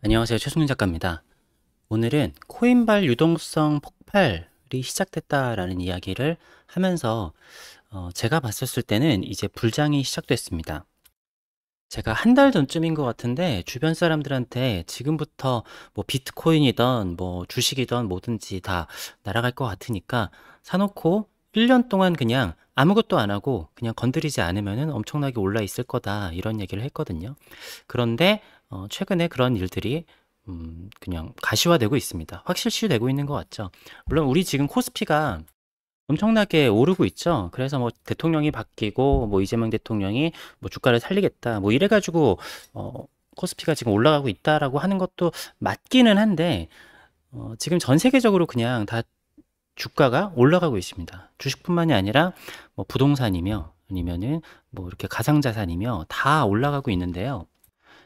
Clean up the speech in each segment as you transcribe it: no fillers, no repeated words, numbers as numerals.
안녕하세요. 최승윤 작가입니다. 오늘은 코인발 유동성 폭발이 시작됐다라는 이야기를 하면서 제가 봤었을 때는 이제 불장이 시작됐습니다. 제가 한 달 전쯤인 것 같은데 주변 사람들한테 지금부터 뭐 비트코인이든 뭐 주식이든 뭐든지 다 날아갈 것 같으니까 사놓고 1년 동안 그냥 아무것도 안 하고 그냥 건드리지 않으면은 엄청나게 올라 있을 거다 이런 얘기를 했거든요. 그런데 최근에 그런 일들이 그냥 가시화되고 있습니다. 확실시되고 있는 것 같죠. 물론 우리 지금 코스피가 엄청나게 오르고 있죠. 그래서 뭐 대통령이 바뀌고 뭐 이재명 대통령이 뭐 주가를 살리겠다 뭐 이래가지고 코스피가 지금 올라가고 있다라고 하는 것도 맞기는 한데 지금 전 세계적으로 그냥 다 주가가 올라가고 있습니다. 주식뿐만이 아니라 뭐 부동산이며 아니면은 뭐 이렇게 가상자산이며 다 올라가고 있는데요.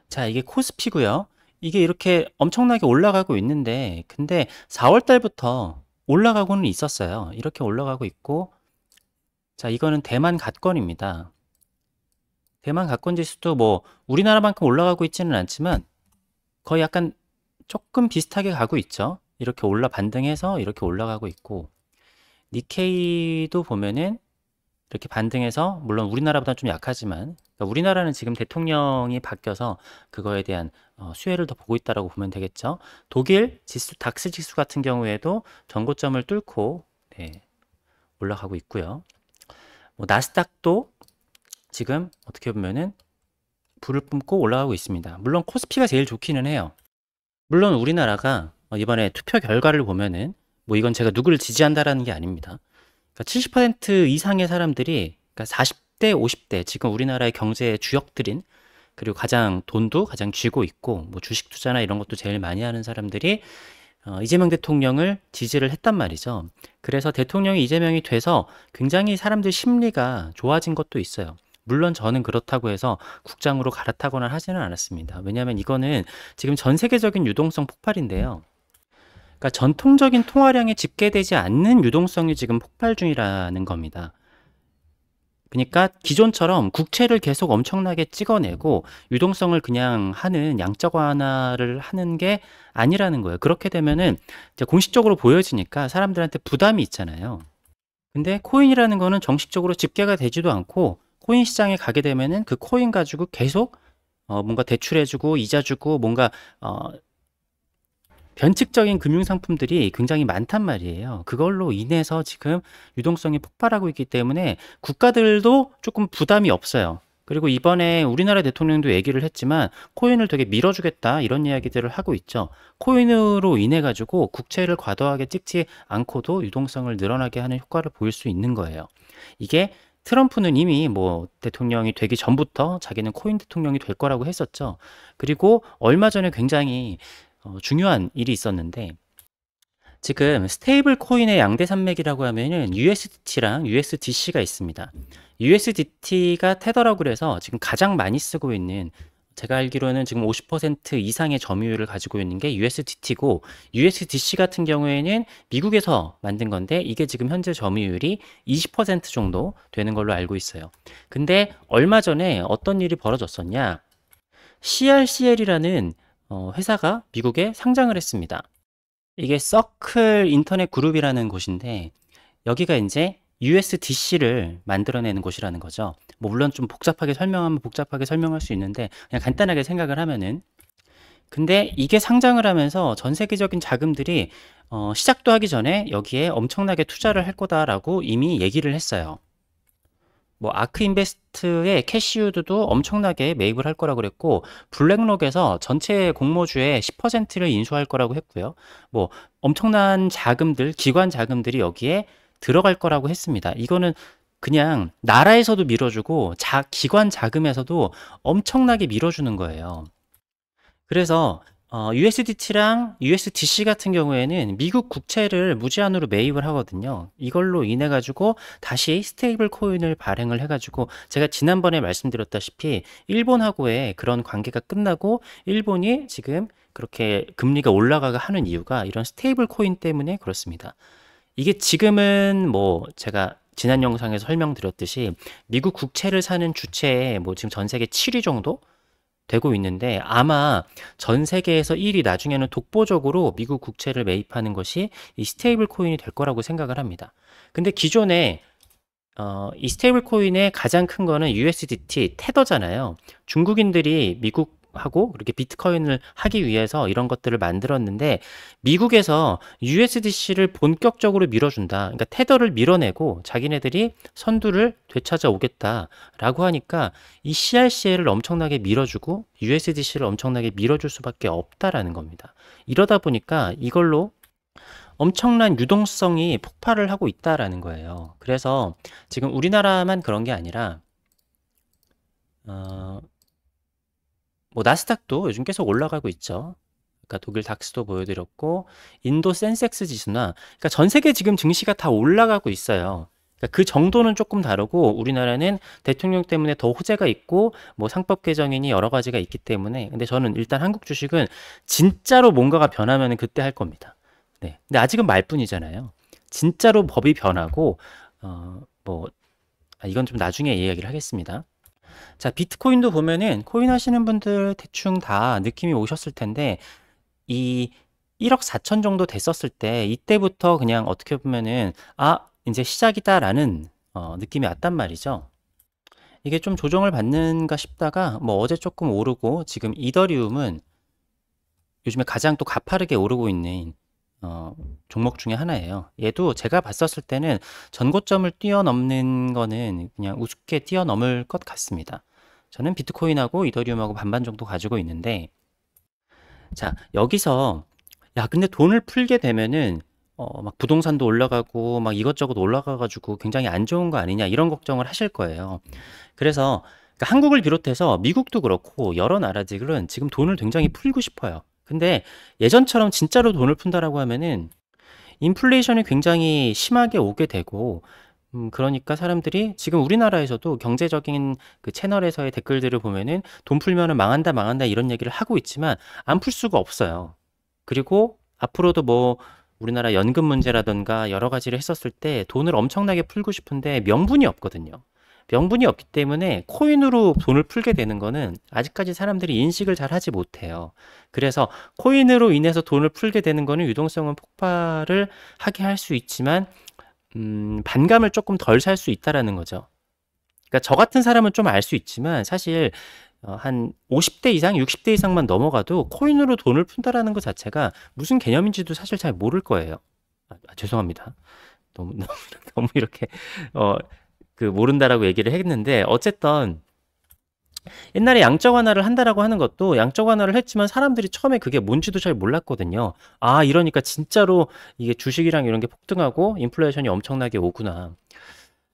자, 이게 코스피고요. 이게 이렇게 엄청나게 올라가고 있는데 근데 4월 달부터 올라가고는 있었어요. 이렇게 올라가고 있고 자, 이거는 대만 갓권입니다. 대만 갓권 지수도 뭐 우리나라만큼 올라가고 있지는 않지만 거의 약간 조금 비슷하게 가고 있죠. 이렇게 반등해서 이렇게 올라가고 있고 니케이도 보면은 이렇게 반등해서 물론 우리나라보다 좀 약하지만 그러니까 우리나라는 지금 대통령이 바뀌어서 그거에 대한 수혜를 더 보고 있다라고 보면 되겠죠. 독일 지수 닥스 지수 같은 경우에도 전고점을 뚫고 네, 올라가고 있고요. 뭐 나스닥도 지금 어떻게 보면은 불을 뿜고 올라가고 있습니다. 물론 코스피가 제일 좋기는 해요. 물론 우리나라가 이번에 투표 결과를 보면은 뭐 이건 제가 누구를 지지한다라는 게 아닙니다. 그러니까 70% 이상의 사람들이 그러니까 40대, 50대 지금 우리나라의 경제의 주역들인 그리고 가장 돈도 가장 쥐고 있고 뭐 주식 투자나 이런 것도 제일 많이 하는 사람들이 이재명 대통령을 지지를 했단 말이죠. 그래서 대통령이 이재명이 돼서 굉장히 사람들 심리가 좋아진 것도 있어요. 물론 저는 그렇다고 해서 국장으로 갈아타거나 하지는 않았습니다. 왜냐하면 이거는 지금 전 세계적인 유동성 폭발인데요. 그러니까 전통적인 통화량에 집계되지 않는 유동성이 지금 폭발 중이라는 겁니다. 그러니까 기존처럼 국채를 계속 엄청나게 찍어내고 유동성을 그냥 하는 양적 완화를 하는 게 아니라는 거예요. 그렇게 되면은 이제 공식적으로 보여지니까 사람들한테 부담이 있잖아요. 근데 코인이라는 거는 정식적으로 집계가 되지도 않고 코인 시장에 가게 되면은 그 코인 가지고 계속 뭔가 대출해주고 이자 주고 뭔가 변칙적인 금융상품들이 굉장히 많단 말이에요. 그걸로 인해서 지금 유동성이 폭발하고 있기 때문에 국가들도 조금 부담이 없어요. 그리고 이번에 우리나라 대통령도 얘기를 했지만 코인을 되게 밀어주겠다 이런 이야기들을 하고 있죠. 코인으로 인해 가지고 국채를 과도하게 찍지 않고도 유동성을 늘어나게 하는 효과를 보일 수 있는 거예요. 이게 트럼프는 이미 뭐 대통령이 되기 전부터 자기는 코인 대통령이 될 거라고 했었죠. 그리고 얼마 전에 굉장히 중요한 일이 있었는데 지금 스테이블 코인의 양대 산맥이라고 하면은 USDT랑 USDC가 있습니다. USDT가 테더라고 그래서 지금 가장 많이 쓰고 있는 제가 알기로는 지금 50% 이상의 점유율을 가지고 있는 게 USDT고 USDC 같은 경우에는 미국에서 만든 건데 이게 지금 현재 점유율이 20% 정도 되는 걸로 알고 있어요. 근데 얼마 전에 어떤 일이 벌어졌었냐? CRCL이라는 회사가 미국에 상장을 했습니다. 이게 서클 인터넷 그룹이라는 곳인데 여기가 이제 USDC를 만들어내는 곳이라는 거죠. 뭐 물론 좀 복잡하게 설명하면 복잡하게 설명할 수 있는데 그냥 간단하게 생각을 하면은 근데 이게 상장을 하면서 전 세계적인 자금들이 시작도 하기 전에 여기에 엄청나게 투자를 할 거다라고 이미 얘기를 했어요. 뭐 아크 인베스트의 캐시우드도 엄청나게 매입을 할 거라고 그랬고 블랙록에서 전체 공모주의 10%를 인수할 거라고 했고요. 뭐 엄청난 자금들, 기관 자금들이 여기에 들어갈 거라고 했습니다. 이거는 그냥 나라에서도 밀어주고 기관 자금에서도 엄청나게 밀어주는 거예요. 그래서 USDT랑 USDC 같은 경우에는 미국 국채를 무제한으로 매입을 하거든요. 이걸로 인해 가지고 다시 스테이블 코인을 발행을 해 가지고 제가 지난번에 말씀드렸다시피 일본하고의 그런 관계가 끝나고 일본이 지금 그렇게 금리가 올라가게 하는 이유가 이런 스테이블 코인 때문에 그렇습니다. 이게 지금은 뭐 제가 지난 영상에서 설명드렸듯이 미국 국채를 사는 주체에 뭐 지금 전 세계 7위 정도 되고 있는데 아마 전 세계에서 1위 나중에는 독보적으로 미국 국채를 매입하는 것이 이 스테이블 코인이 될 거라고 생각을 합니다. 근데 기존에 이 스테이블 코인의 가장 큰 거는 USDT 테더잖아요. 중국인들이 미국하고 그렇게 비트코인을 하기 위해서 이런 것들을 만들었는데 미국에서 USDC를 본격적으로 밀어준다. 그러니까 테더를 밀어내고 자기네들이 선두를 되찾아 오겠다라고 하니까 이 CRCL을 엄청나게 밀어주고 USDC를 엄청나게 밀어줄 수밖에 없다라는 겁니다. 이러다 보니까 이걸로 엄청난 유동성이 폭발을 하고 있다라는 거예요. 그래서 지금 우리나라만 그런 게 아니라 어, 뭐 나스닥도 요즘 계속 올라가고 있죠. 그러니까 독일 닥스도 보여드렸고 인도 센섹스 지수나 그러니까 전 세계 지금 증시가 다 올라가고 있어요. 그러니까 그 정도는 조금 다르고 우리나라는 대통령 때문에 더 호재가 있고 뭐 상법 개정이니 여러 가지가 있기 때문에 근데 저는 일단 한국 주식은 진짜로 뭔가가 변하면 그때 할 겁니다. 네. 근데 아직은 말뿐이잖아요. 진짜로 법이 변하고 뭐 이건 좀 나중에 이야기를 하겠습니다. 자, 비트코인도 보면은 코인 하시는 분들 대충 다 느낌이 오셨을 텐데 이 1억 4천 정도 됐었을 때 이때부터 그냥 어떻게 보면은 이제 시작이다라는 느낌이 왔단 말이죠. 이게 좀 조정을 받는가 싶다가 뭐 어제 조금 오르고 지금 이더리움은 요즘에 가장 또 가파르게 오르고 있는 종목 중에 하나예요. 얘도 제가 봤었을 때는 전고점을 뛰어넘는 거는 그냥 우습게 뛰어넘을 것 같습니다. 저는 비트코인하고 이더리움하고 반반 정도 가지고 있는데 자, 여기서 야, 근데 돈을 풀게 되면은 막 부동산도 올라가고 막 이것저것 올라가가지고 굉장히 안 좋은 거 아니냐 이런 걱정을 하실 거예요. 그래서 그러니까 한국을 비롯해서 미국도 그렇고 여러 나라들은 지금 돈을 굉장히 풀고 싶어요. 근데 예전처럼 진짜로 돈을 푼다라고 하면은 인플레이션이 굉장히 심하게 오게 되고 그러니까 사람들이 지금 우리나라에서도 경제적인 그 채널에서의 댓글들을 보면은 돈 풀면은 망한다 망한다 이런 얘기를 하고 있지만 안 풀 수가 없어요. 그리고 앞으로도 뭐 우리나라 연금 문제라든가 여러 가지를 했었을 때 돈을 엄청나게 풀고 싶은데 명분이 없거든요. 명분이 없기 때문에 코인으로 돈을 풀게 되는 거는 아직까지 사람들이 인식을 잘 하지 못해요. 그래서 코인으로 인해서 돈을 풀게 되는 거는 유동성은 폭발을 하게 할 수 있지만 반감을 조금 덜 살 수 있다라는 거죠. 그러니까 저 같은 사람은 좀 알 수 있지만 사실 한 50대 이상, 60대 이상만 넘어가도 코인으로 돈을 푼다라는 것 자체가 무슨 개념인지도 사실 잘 모를 거예요. 죄송합니다. 너무 너무 이렇게 모른다라고 얘기를 했는데 어쨌든 옛날에 양적 완화를 한다라고 하는 것도 양적 완화를 했지만 사람들이 처음에 그게 뭔지도 잘 몰랐거든요. 이러니까 진짜로 이게 주식이랑 이런 게 폭등하고 인플레이션이 엄청나게 오구나.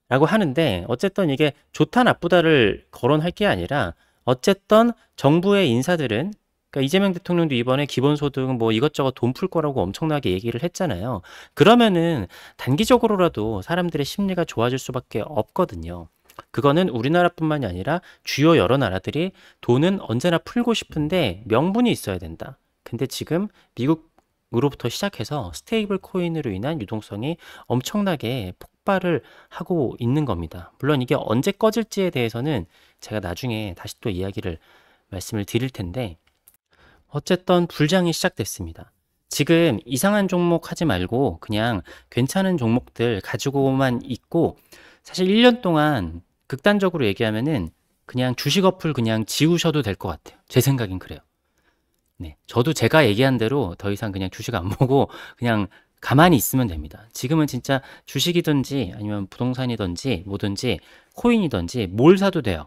라고 하는데 어쨌든 이게 좋다 나쁘다를 거론할 게 아니라 어쨌든 정부의 인사들은 그러니까 이재명 대통령도 이번에 기본소득 뭐 이것저것 돈 풀 거라고 엄청나게 얘기를 했잖아요. 그러면은 단기적으로라도 사람들의 심리가 좋아질 수밖에 없거든요. 그거는 우리나라뿐만이 아니라 주요 여러 나라들이 돈은 언제나 풀고 싶은데 명분이 있어야 된다. 근데 지금 미국으로부터 시작해서 스테이블 코인으로 인한 유동성이 엄청나게 폭발을 하고 있는 겁니다. 물론 이게 언제 꺼질지에 대해서는 제가 나중에 다시 또 이야기를 말씀을 드릴 텐데 어쨌든 불장이 시작됐습니다. 지금 이상한 종목 하지 말고 그냥 괜찮은 종목들 가지고만 있고 사실 1년 동안 극단적으로 얘기하면은 그냥 주식 어플 그냥 지우셔도 될 것 같아요. 제 생각엔 그래요. 네. 저도 제가 얘기한 대로 더 이상 그냥 주식 안 보고 그냥 가만히 있으면 됩니다. 지금은 진짜 주식이든지 아니면 부동산이든지 뭐든지 코인이든지 뭘 사도 돼요.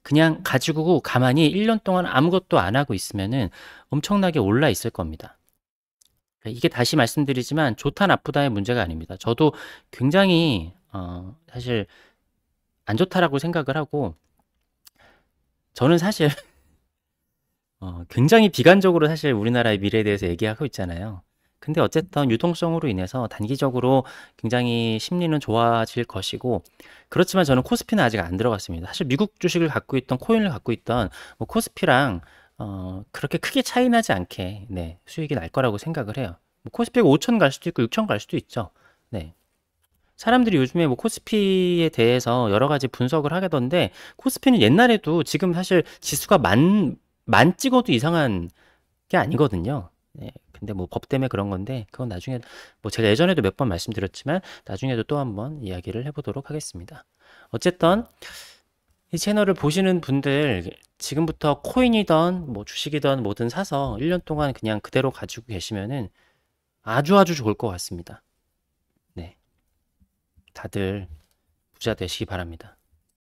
그냥 가지고 가만히 1년 동안 아무것도 안 하고 있으면은 엄청나게 올라 있을 겁니다. 이게 다시 말씀드리지만 좋다 나쁘다의 문제가 아닙니다. 저도 굉장히 사실 안 좋다라고 생각을 하고 저는 사실 굉장히 비관적으로 사실 우리나라의 미래에 대해서 얘기하고 있잖아요. 근데 어쨌든 유동성으로 인해서 단기적으로 굉장히 심리는 좋아질 것이고 그렇지만 저는 코스피는 아직 안 들어갔습니다. 사실 미국 주식을 갖고 있던 코인을 갖고 있던 뭐 코스피랑 그렇게 크게 차이 나지 않게 수익이 날 거라고 생각을 해요. 뭐 코스피가 5천 갈 수도 있고 6천 갈 수도 있죠. 네. 사람들이 요즘에 뭐 코스피에 대해서 여러 가지 분석을 하던데, 코스피는 옛날에도 지금 사실 지수가 만 찍어도 이상한 게 아니거든요. 네, 근데 뭐 법 때문에 그런 건데, 그건 나중에, 뭐 제가 예전에도 몇 번 말씀드렸지만, 나중에도 또 한번 이야기를 해보도록 하겠습니다. 어쨌든, 이 채널을 보시는 분들, 지금부터 코인이든 뭐 주식이든 뭐든 사서 1년 동안 그냥 그대로 가지고 계시면은 아주 아주 좋을 것 같습니다. 네. 다들 부자 되시기 바랍니다.